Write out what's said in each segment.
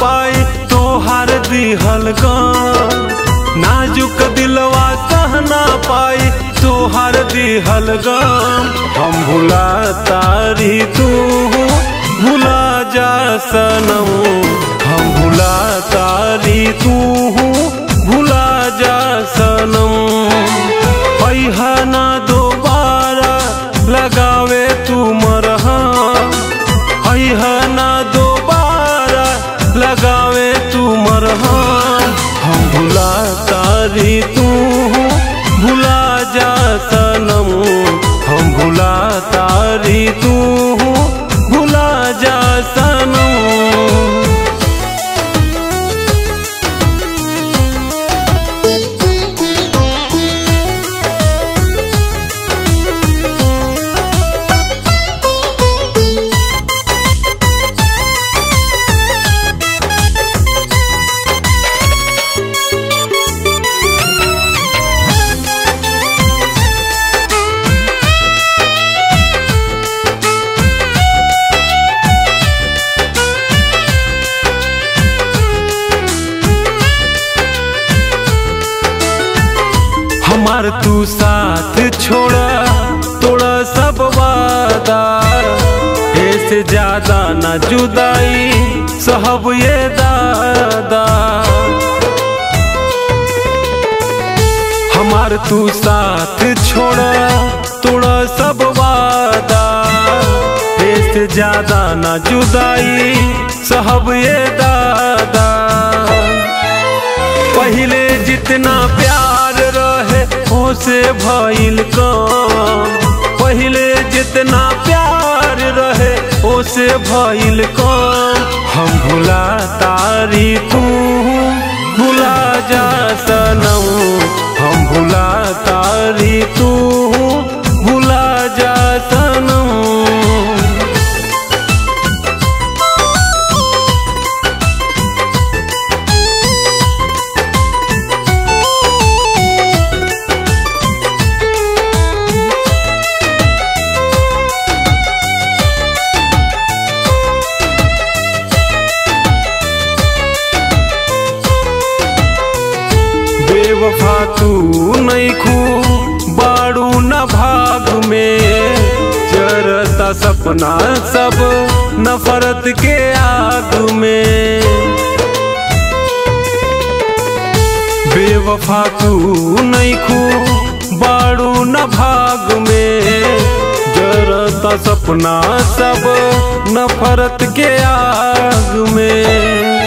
पाई तोहार दिहल गम, नाजुक दिलवा सह ना पाई तोहार दिहल गम। हम भुला तारी तू भुला जा सनम, हम भुला तारी तू भुला जा सनम। पैहा ना दोबारा लगावे तू मरहम, पैहा ना दोबारा लगावे तू मरहम। हम भुला तारी तू भुला जा सनम, हम भुला तारी तू भुला जा सनम। हमार तू साथ छोड़ा तोड़ा सब वादा, ऐसे ज्यादा न जुदाई सहब ये दादा। हमार तू साथ छोड़ा तोड़ा सब वादा, ऐसे ज्यादा न जुदाई सहब ये दादा। पहले जितना प्यार रहे से भइल कम, पहले जितना प्यार रहे ओसे भइल कम। हम भुला तारी तू भुला जा सनम, हम भुला तारी तू भुला जा सनम। बेवफा तू नइखू बाड़ू न भाग में, जरता सपना सब नफरत के आग में। बेवफा तू नइखू बाड़ू न भाग में, जरता सपना सब नफरत के आग में।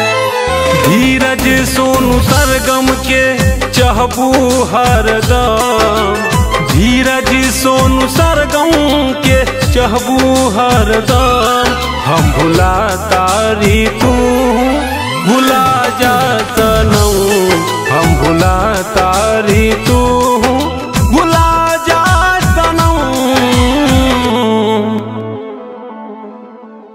धीरज सोनू सरगम के चाहबू हरदम, धीरज सोनू सरगम के चाहबू हरदम। हम भुला तारी तू भुला जा सनम, हम भुला तारी